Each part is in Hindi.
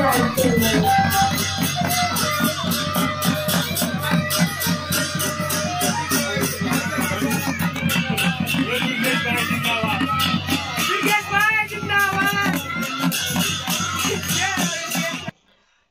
जानते हैं।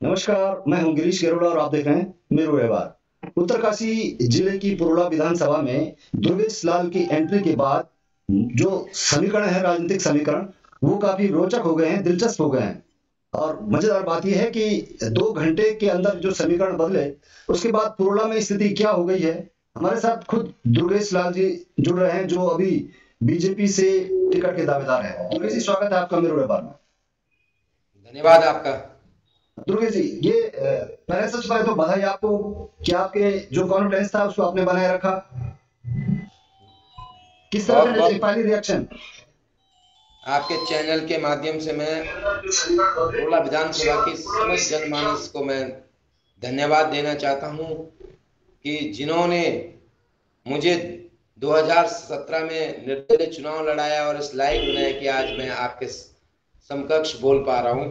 नमस्कार, मैं हूं गिरीश गेरोला और आप देख रहे हैं मेरो व्यवहार। उत्तरकाशी जिले की पुरोला विधानसभा में दुर्गेश लाल की एंट्री के बाद जो समीकरण है, राजनीतिक समीकरण, वो काफी रोचक हो गए हैं, दिलचस्प हो गए हैं। और मजेदार बात यह है कि 2 घंटे के अंदर जो समीकरण बदले, उसके बाद पुरोला में स्थिति क्या हो गई है। हमारे साथ खुद दुर्गेश लाल जी जुड़ रहे हैं, जो अभी बीजेपी से टिकट के दावेदार है। दुर्गेश जी, स्वागत है आपका मेरो व्यवहार में। धन्यवाद आपका। दुर्गेश जी, ये पहले सच बात तो बधाई आपको कि आपके जो कॉन्फिडेंस था उसको आपने बनाए रखा। किस तरह का पहली रिएक्शन? आपके चैनल के माध्यम से मैं पुरोला विधानसभा की समस्त जनमानस को मैं धन्यवाद देना चाहता हूं कि जिन्होंने मुझे 2017 में निर्दलीय चुनाव लड़ाया और इस लायक बनाया कि आज मैं आपके समकक्ष बोल पा रहा हूं।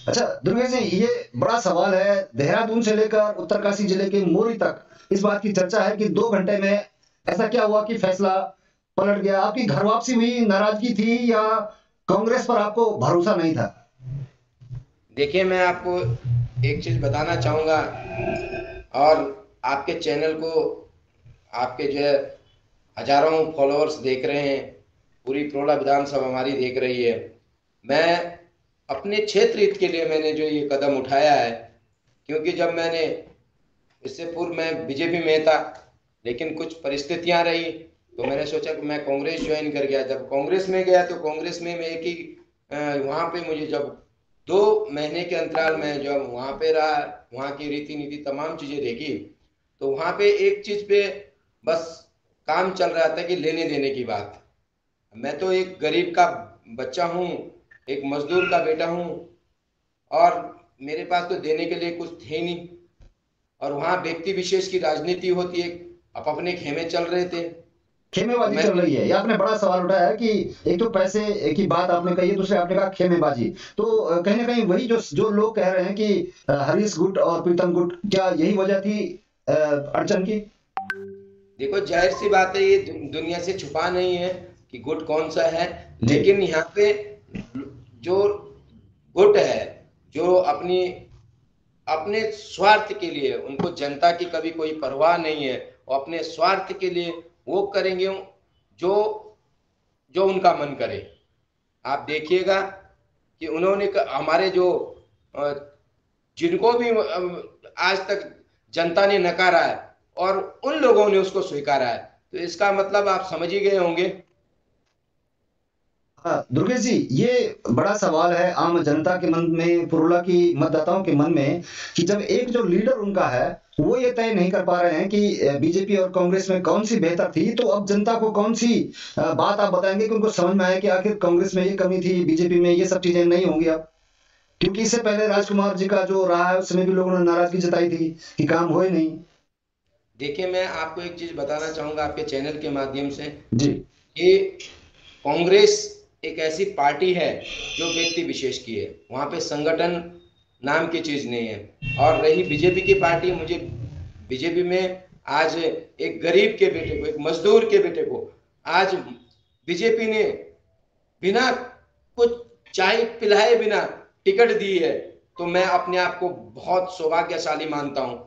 अच्छा दुर्गेश जी, ये बड़ा सवाल है। देहरादून से लेकर उत्तरकाशी जिले के मोरी तक इस बात की चर्चा है कि 2 घंटे में ऐसा क्या हुआ कि फैसला पलट गया। आपकी घर वापसी हुई, नाराजगी थी या कांग्रेस पर आपको भरोसा नहीं था? देखिए, मैं आपको एक चीज बताना चाहूंगा और आपके चैनल को आपके जो है हजारों फॉलोअर्स देख रहे हैं, पूरी पुरोला विधानसभा हमारी देख रही है। मैं अपने क्षेत्र हित के लिए मैंने जो ये कदम उठाया है, क्योंकि जब मैंने इससे पूर्व मैं बीजेपी में था, लेकिन कुछ परिस्थितियां रही तो मैंने सोचा कि मैं कांग्रेस ज्वाइन कर गया। जब कांग्रेस में गया तो कांग्रेस में मैं एक ही वहाँ पे मुझे जब 2 महीने के अंतराल में जब वहाँ पे रहा, वहाँ की रीति नीति तमाम चीज़ें देखी, तो वहाँ पे एक चीज़ पे बस काम चल रहा था कि लेने देने की बात। मैं तो एक गरीब का बच्चा हूँ, एक मजदूर का बेटा हूँ और मेरे पास तो देने के लिए कुछ थे नहीं। और वहाँ व्यक्ति विशेष की राजनीति होती है, आप अपने खेमे चल रहे थे, खेमेबाजी चल रही है। ये आपने बड़ा सवाल उठाया है कि एक तो पैसे की बात आपने कही है, दूसरे आपने कहा खेमेबाजी। तो कहीं ना कहीं वही जो लोग कह रहे हैं कि हरीश गुट और प्रीतम गुट, क्या यही वजह थी अड़चन की? देखो, जाहिर सी बात है, ये दुनिया से छुपा नहीं है कि गुट कौन सा है, लेकिन यहाँ पे जो गुट है, जो अपने स्वार्थ के लिए, उनको जनता की कभी कोई परवाह नहीं है, और अपने स्वार्थ के लिए वो करेंगे जो उनका मन करे। आप देखिएगा कि उन्होंने हमारे जो जिनको भी आज तक जनता ने नकारा है और उन लोगों ने उसको स्वीकारा है, तो इसका मतलब आप समझ ही गए होंगे। दुर्गेश जी, ये बड़ा सवाल है आम जनता के मन में, पुरोला की मतदाताओं के मन में, कि जब एक जो लीडर उनका है वो ये तय नहीं कर पा रहे हैं कि बीजेपी और कांग्रेस में कौन सी बेहतर थी, तो अब जनता को कौन सी बात आप बताएंगे कि उनको समझ में आए कि आखिर कांग्रेस में ये कमी थी, बीजेपी में ये सब चीजें नहीं होंगी अब? क्योंकि इससे पहले राजकुमार जी का जो रहा है, उसमें भी लोगों ने नाराजगी जताई थी कि काम हो ही नहीं। देखिए, मैं आपको एक चीज बताना चाहूंगा आपके चैनल के माध्यम से जी, कि कांग्रेस एक ऐसी पार्टी है जो व्यक्ति विशेष की है, वहां पे संगठन नाम की चीज नहीं है। और रही बीजेपी की पार्टी, मुझे बीजेपी में आज एक गरीब के बेटे को, एक मजदूर के बेटे को आज बीजेपी ने बिना कुछ चाय पिलाए बिना टिकट दी है, तो मैं अपने आप को बहुत सौभाग्यशाली मानता हूं।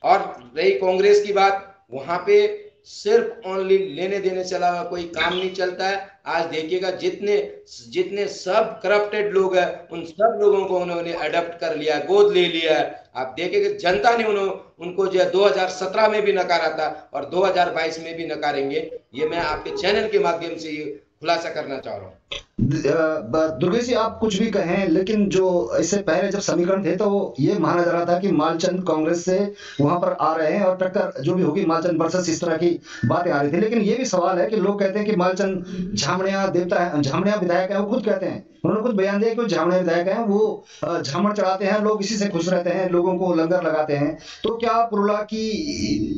और रही कांग्रेस की बात, वहां पे सिर्फ ओनली लेने देने से अलावा कोई काम नहीं चलता है। आज देखिएगा, जितने सब करप्टेड लोग हैं, उन सब लोगों को उन्होंने अडॉप्ट कर लिया, गोद ले लिया है। आप देखिएगा, जनता ने उनको जो 2017 में भी नकारा था और 2022 में भी नकारेंगे। ये मैं आपके चैनल के माध्यम से ये खुलासा करना चाह रहा हूँ। दुर्गेश जी, आप कुछ भी कहें, लेकिन जो इससे पहले जब समीकरण थे तो ये माना जा रहा था कि मालचंद कांग्रेस से वहां पर आ रहे हैं और टक्कर जो भी होगी मालचंद वर्सेस, इस तरह की बातें आ रही थी। लेकिन ये भी सवाल है कि लोग कहते हैं कि मालचंद झामड़िया देवता है, झामड़िया विधायक है, वो खुद कहते हैं, उन्होंने खुद बयान दिया कि वो झामड़िया विधायक है, वो झामड़ चढ़ाते हैं, लोग इसी से खुश रहते हैं, लोगों को लंगर लगाते हैं। तो क्या पुरोला की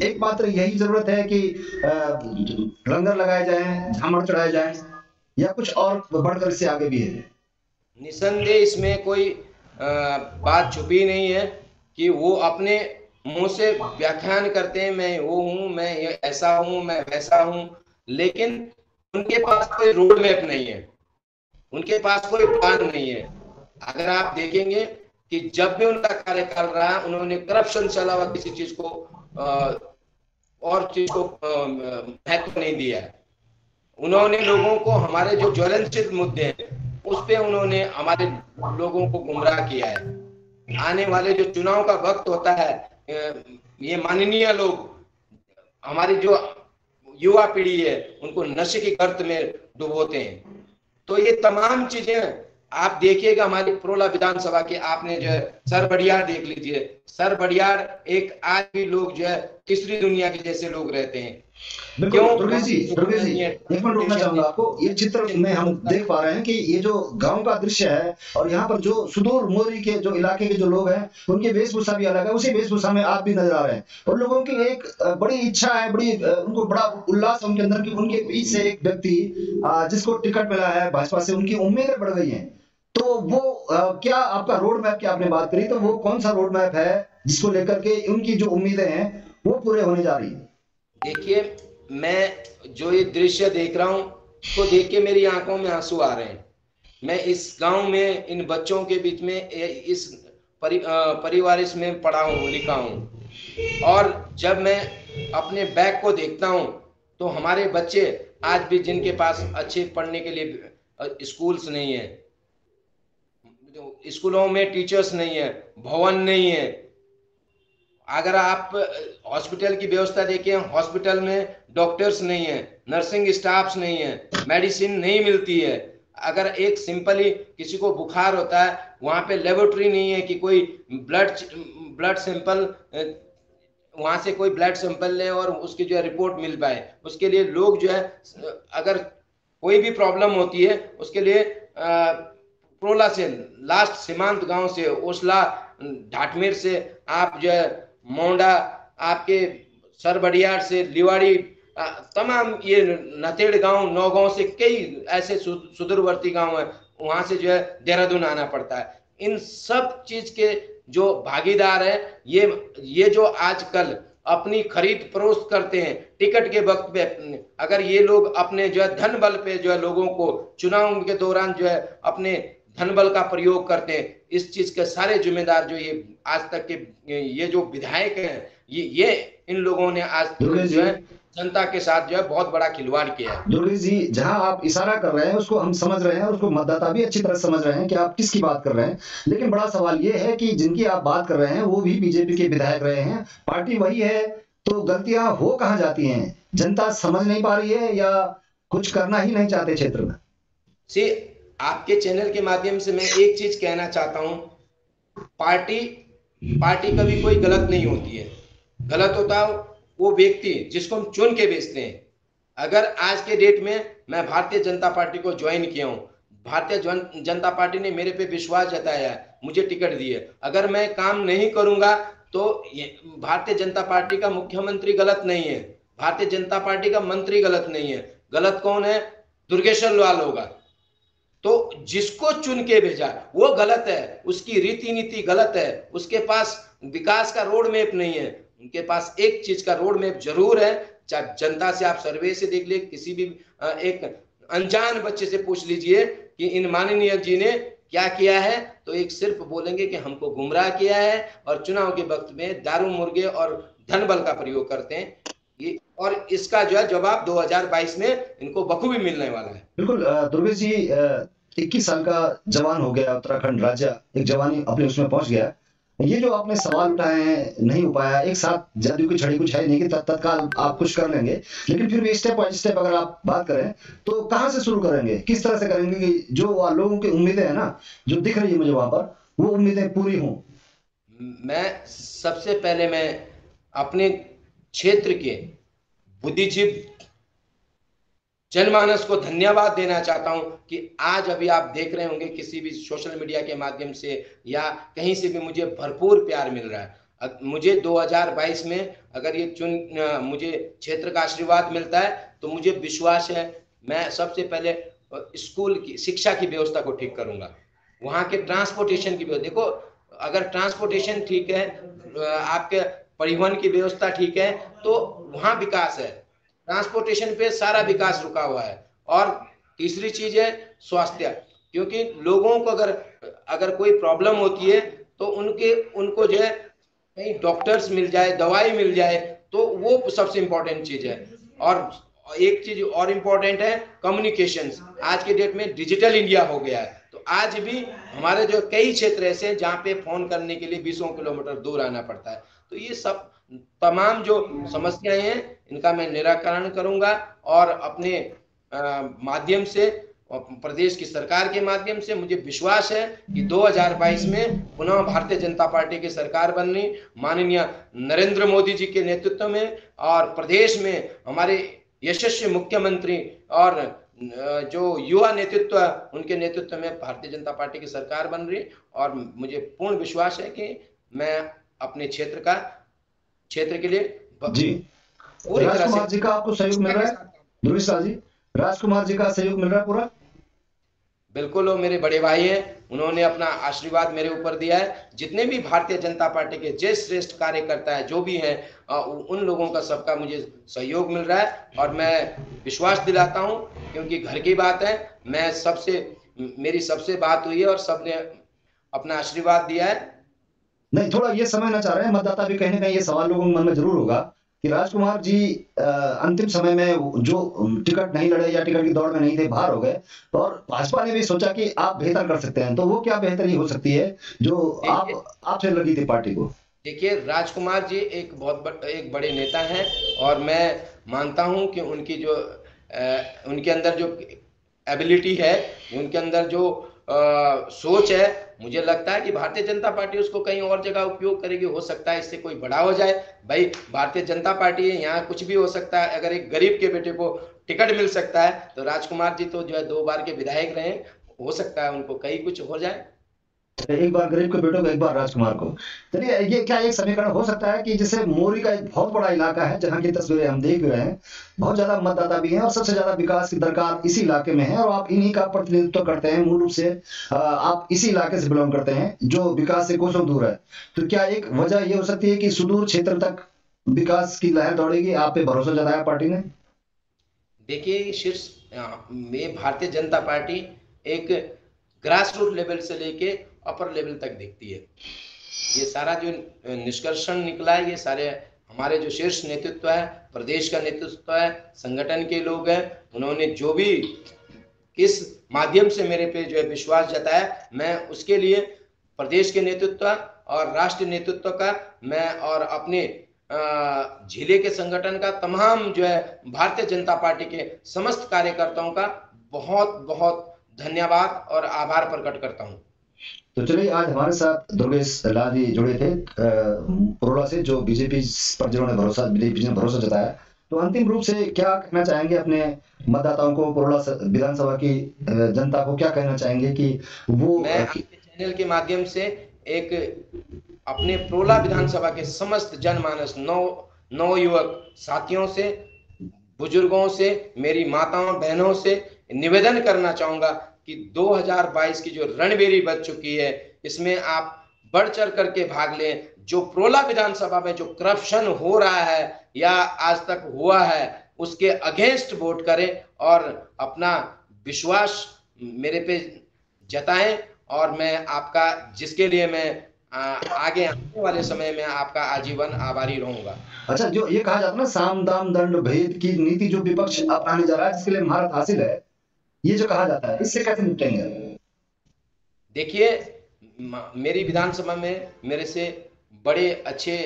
एकमात्र यही जरूरत है कि लंगर लगाए जाए, झामड़ चढ़ाए जाए, या कुछ और बढ़कर इससे आगे भी है? निसंदेह इसमें कोई बात छुपी नहीं है कि वो अपने मुंह से व्याख्यान करते हैं, मैं वो हूं, मैं ऐसा हूं, मैं वैसा हूं, लेकिन उनके पास कोई रोड मैप नहीं है, उनके पास कोई प्लान नहीं है। अगर आप देखेंगे कि जब भी उनका कार्यकाल रहा, उन्होंने करप्शन से अलावा किसी चीज को और चीज को महत्व नहीं दिया है। उन्होंने लोगों को, हमारे जो ज्वलनशील मुद्दे हैं उस पे उन्होंने हमारे लोगों को गुमराह किया है। आने वाले जो चुनाव का वक्त होता है, ये माननीय लोग, हमारी जो युवा पीढ़ी है, उनको नशे की गर्त में डुबोते हैं। तो ये तमाम चीजें आप देखिएगा हमारी प्रोला विधानसभा के, आपने जो है सर बड़ियार देख लीजिए, सर बड़ियार एक आज भी लोग जो है तीसरी दुनिया के जैसे लोग रहते हैं। बिल्कुल दुर्गेश जी एक मिनट रुकना चाहूंगा आपको। ये चित्र में हम देख पा रहे हैं कि ये जो गांव का दृश्य है और यहाँ पर जो सुदूर मोरी के जो इलाके के जो लोग हैं उनकी वेशभूषा भी अलग है, उसी वेशभूषा में आप भी नजर आ रहे हैं और लोगों की एक बड़ी इच्छा है, बड़ी उनको बड़ा उल्लास है उनके अंदर कि उनके बीच से एक व्यक्ति जिसको टिकट मिला है भाजपा से, उनकी उम्मीदें बढ़ गई हैं। तो वो क्या आपका रोड मैप की आपने बात करी, तो वो कौन सा रोड मैप है जिसको लेकर के उनकी जो उम्मीदें हैं वो पूरे होने जा रही है? देखिए, मैं जो ये दृश्य देख रहा हूं तो देख के मेरी आंखों में आंसू आ रहे हैं। मैं इस गांव में इन बच्चों के बीच में इस परिवार में पढ़ा हूं, लिखा हूं, और जब मैं अपने बैग को देखता हूं तो हमारे बच्चे आज भी, जिनके पास अच्छे पढ़ने के लिए स्कूल्स नहीं है, स्कूलों में टीचर्स नहीं है, भवन नहीं है। अगर आप हॉस्पिटल की व्यवस्था देखें, हॉस्पिटल में डॉक्टर्स नहीं है, नर्सिंग स्टाफ्स नहीं है, मेडिसिन नहीं मिलती है। अगर एक सिंपली किसी को बुखार होता है, वहां पे लेबोरेटरी नहीं है कि कोई ब्लड सैंपल, वहां से कोई ब्लड सैंपल ले और उसकी जो है रिपोर्ट मिल पाए। उसके लिए लोग जो है, अगर कोई भी प्रॉब्लम होती है उसके लिए प्रोला से, लास्ट सीमांत गांव से, ओसला ढाटमेर से, आप जो है मोंडा, आपके सरबड़ियार से, लिवाड़ी, तमाम ये नतेड़ गांव, नौगांव से कई ऐसे सुदूरवर्ती गांव है, वहां से जो है देहरादून आना पड़ता है। इन सब चीज के जो भागीदार है, ये जो आजकल अपनी खरीद फरोख्त करते हैं टिकट के वक्त पे, अगर ये लोग अपने जो है धन बल पे जो है लोगों को चुनाव के दौरान जो है अपने धन बल का प्रयोग करते हैं, इस चीज के सारे जिम्मेदार जो ये आज तक के ये जो विधायक हैं, ये इन लोगों ने आज जो है जनता के साथ जो है बहुत बड़ा खिलवाड़ किया है। दुर्गेश जी, जहां आप इशारा कर रहे हैं उसको हम समझ रहे हैं, उसको मतदाता भी अच्छी तरह समझ रहे हैं कि आप किसकी बात कर रहे हैं, लेकिन बड़ा सवाल ये है कि जिनकी आप बात कर रहे हैं वो भी बीजेपी के विधायक रहे हैं, पार्टी वही है, तो गलतियां हो कहां जाती हैं? जनता समझ नहीं पा रही है या कुछ करना ही नहीं चाहते क्षेत्र में? सी, आपके चैनल के माध्यम से मैं एक चीज कहना चाहता हूं, पार्टी कभी कोई गलत नहीं होती है। गलत होता है वो व्यक्ति जिसको हम चुन के बेचते हैं। अगर आज के डेट में मैं भारतीय जनता पार्टी को ज्वाइन किया हूं, भारतीय जनता पार्टी ने मेरे पे विश्वास जताया है, मुझे टिकट दी है, अगर मैं काम नहीं करूंगा तो भारतीय जनता पार्टी का मुख्यमंत्री गलत नहीं है, भारतीय जनता पार्टी का मंत्री गलत नहीं है, गलत कौन है? दुर्गेश्वर लाल होगा। तो जिसको चुन के भेजा वो गलत है, उसकी रीति नीति गलत है, उसके पास विकास का रोड मैप नहीं है। उनके पास एक चीज का रोड मैप जरूर है, चाहे जनता से आप सर्वे से देख ले, किसी भी एक अनजान बच्चे से पूछ लीजिए कि इन माननीय जी ने क्या किया है, तो एक सिर्फ बोलेंगे कि हमको गुमराह किया है और चुनाव के वक्त में दारू मुर्गे और धन बल का प्रयोग करते हैं। ये, और इसका जो है जवाब 2022 में इनको बखूबी मिलने वाला है। बिल्कुल दुर्गेश जी, 21 साल का जवान हो गया, उत्तराखंड राज्य एक जवानी अपने उसमें पहुंच गया। ये जो आपने सवाल उठाए हैं नहीं हो पाया, एक साथ जदयू की छड़ी कुछ है नहीं कि तत्काल आप कुछ कर लेंगे, लेकिन फिर भी स्टेप बाय स्टेप अगर आप बात करें तो कहां से शुरू करेंगे, किस तरह से करेंगे कि जो लोगों की उम्मीदें है ना, जो दिख रही है मुझे वहां पर, वो उम्मीदें पूरी हों? मैं सबसे पहले मैं अपने क्षेत्र के बुद्धिजीवी जनमानस को धन्यवाद देना चाहता हूं कि आज अभी आप देख रहे होंगे किसी भी सोशल मीडिया के माध्यम से या कहीं से भी मुझे भरपूर प्यार मिल रहा है। मुझे 2022 में अगर ये मुझे क्षेत्र का आशीर्वाद मिलता है तो मुझे विश्वास है मैं सबसे पहले स्कूल की शिक्षा की व्यवस्था को ठीक करूंगा। वहाँ के ट्रांसपोर्टेशन की व्यवस्था देखो, अगर ट्रांसपोर्टेशन ठीक है, आपके परिवहन की व्यवस्था ठीक है, तो वहाँ विकास है। ट्रांसपोर्टेशन पे सारा विकास रुका हुआ है। और तीसरी चीज है स्वास्थ्य, क्योंकि लोगों को अगर अगर कोई प्रॉब्लम होती है तो उनको जो है कहीं डॉक्टर्स मिल जाए, दवाई मिल जाए, तो वो सबसे इम्पोर्टेंट चीज है। और एक चीज और इम्पोर्टेंट है कम्युनिकेशंस। आज के डेट में डिजिटल इंडिया हो गया है, तो आज भी हमारे जो कई क्षेत्र ऐसे हैं जहाँ पे फोन करने के लिए 20 किलोमीटर दूर आना पड़ता है। तो ये सब तमाम जो समस्याएं हैं इनका मैं निराकरण करूंगा, और अपने माध्यम से, प्रदेश की सरकार के माध्यम से मुझे विश्वास है कि 2022 में पुनः भारतीय जनता पार्टी की सरकार बननी, माननीय नरेंद्र मोदी जी के नेतृत्व में, और प्रदेश में हमारे यशस्वी मुख्यमंत्री और जो युवा नेतृत्व, उनके नेतृत्व में भारतीय जनता पार्टी की सरकार बन रही। और मुझे पूर्ण विश्वास है कि मैं अपने क्षेत्र के लिए जी पूरी तरह राजकुमार से जी का आपको सहयोग मिल रहा है? ध्रुवीश जी, राजकुमार जी का सहयोग मिल रहा है पूरा? बिल्कुल, वो मेरे बड़े भाई हैं, उन्होंने अपना आशीर्वाद मेरे ऊपर दिया है। जितने भी भारतीय जनता पार्टी के जय श्रेष्ठ कार्यकर्ता है, जो भी हैं, उन लोगों का सबका मुझे सहयोग मिल रहा है। और मैं विश्वास दिलाता हूं, क्योंकि घर की बात है, मेरी सबसे बात हुई है और सबने अपना आशीर्वाद दिया है। नहीं, थोड़ा ये समझना चाह रहे हैं मतदाता भी, कहीं ना कहीं ये सवाल लोगों के मन में जरूर होगा कि राजकुमार जी अंतिम समय में जो टिकट नहीं लड़े या टिकट की दौड़ में नहीं थे, बाहर हो गए, और भाजपा ने भी सोचा कि आप बेहतर कर सकते हैं, तो वो क्या बेहतरी हो सकती है जो आपसे लगी थी पार्टी को? देखिए, राजकुमार जी एक बड़े नेता हैं, और मैं मानता हूं कि उनके अंदर जो एबिलिटी है, उनके अंदर जो सोच है, मुझे लगता है कि भारतीय जनता पार्टी उसको कहीं और जगह उपयोग करेगी। हो सकता है इससे कोई बड़ा हो जाए। भाई, भारतीय जनता पार्टी है, यहाँ कुछ भी हो सकता है। अगर एक गरीब के बेटे को टिकट मिल सकता है, तो राजकुमार जी तो जो है 2 बार के विधायक रहे, हो सकता है उनको कहीं कुछ हो जाए। एक बार गरीब के बेटों को, एक बार राजकुमार को। चलिए, ये क्या एक समीकरण हो सकता है कि जैसे मोरी का एक बहुत बड़ा इलाका है जहां की तस्वीरें हम देख रहे हैं, बहुत ज्यादा मतदाता भी हैं और सबसे ज्यादा विकास की दरकार इसी इलाके में है, और आप इन्हीं का प्रतिनिधित्व करते हैं मूल रूप से, आप इसी इलाके से बिलोंग करते हैं जो विकास से कोसों दूर है। तो क्या एक वजह ये हो सकती है कि सुदूर क्षेत्र तक विकास की लहर दौड़ेगी? आप पे भरोसा जताया पार्टी ने? देखिए, शीर्ष में भारतीय जनता पार्टी एक ग्रास रूट लेवल से लेके अपर लेवल तक देखती है। ये सारा जो निष्कर्षण निकला है, ये सारे हमारे जो शीर्ष नेतृत्व है, प्रदेश का नेतृत्व है, संगठन के लोग हैं, उन्होंने जो भी इस माध्यम से मेरे पे जो है विश्वास जताया, मैं उसके लिए प्रदेश के नेतृत्व और राष्ट्रीय नेतृत्व का, मैं और अपने जिले के संगठन का, तमाम जो है भारतीय जनता पार्टी के समस्त कार्यकर्ताओं का बहुत बहुत धन्यवाद और आभार प्रकट करता हूं। तो चलिए, आज हमारे साथ दुर्गेश लाल जी जुड़े थे पुरोला से, जो बीजेपी पर जिन्होंने बीजेपी ने भरोसा जताया। तो अंतिम रूप से क्या कहना चाहेंगे अपने मतदाताओं को, पुरोला विधानसभा की जनता को क्या कहना चाहेंगे कि वो? मैं आपके चैनल के माध्यम से एक अपने पुरोला विधानसभा के समस्त जनमानस, नौ युवक साथियों से, बुजुर्गों से, मेरी माताओं बहनों से निवेदन करना चाहूंगा कि 2022 की जो रणबेरी बज चुकी है, इसमें आप बढ़ चढ़ करके भाग लें। जो पुरोला विधानसभा में जो करप्शन हो रहा है या आज तक हुआ है, उसके अगेंस्ट वोट करें और अपना विश्वास मेरे पे जताएं। और मैं आपका, जिसके लिए मैं आगे आने वाले समय में आपका आजीवन आभारी रहूंगा। अच्छा, जो ये कहा जाता है ना, साम दाम दंड भेद की नीति जो विपक्ष अपनाने जा रहा है, जिसके लिए महारत हासिल है, ये जो कहा जाता है, इससे कैसे निपटेंगे? देखिए, मेरी विधानसभा में मेरे से बड़े अच्छे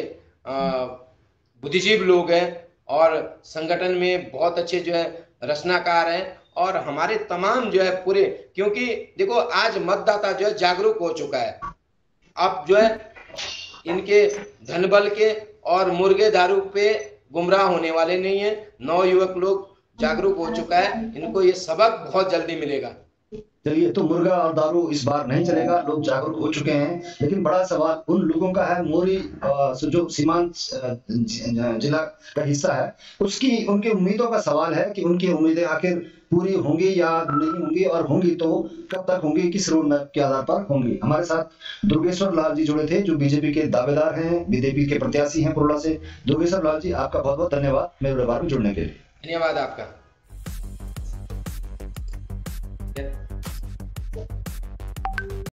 बुद्धिजीवी लोग हैं, और संगठन में बहुत अच्छे जो है रचनाकार हैं, और हमारे तमाम जो है पूरे, क्योंकि देखो आज मतदाता जो है जागरूक हो चुका है। अब जो है इनके धनबल के और मुर्गे दारू पे गुमराह होने वाले नहीं है। 9 युवक लोग जागरूक हो चुका है, इनको ये सबक बहुत जल्दी मिलेगा। चलिए, तो मुर्गा और दारू इस बार नहीं चलेगा, लोग जागरूक हो चुके हैं। लेकिन बड़ा सवाल उन लोगों का है, मोरी जो सीमांत जिला का हिस्सा है, उसकी उनकी उम्मीदों का सवाल है कि उनकी उम्मीदें आखिर पूरी होंगी या नहीं होंगी, और होंगी तो कब तक होंगी, किस रोड मैप के आधार पर होंगी। हमारे साथ दुर्गेश्वर लाल जी जुड़े थे, जो बीजेपी के दावेदार हैं, बीजेपी के प्रत्याशी हैं पुरोला से। दुर्गेश्वर लाल जी, आपका बहुत बहुत धन्यवाद मेरे व्यवहार में जुड़ने के लिए। धन्यवाद आपका।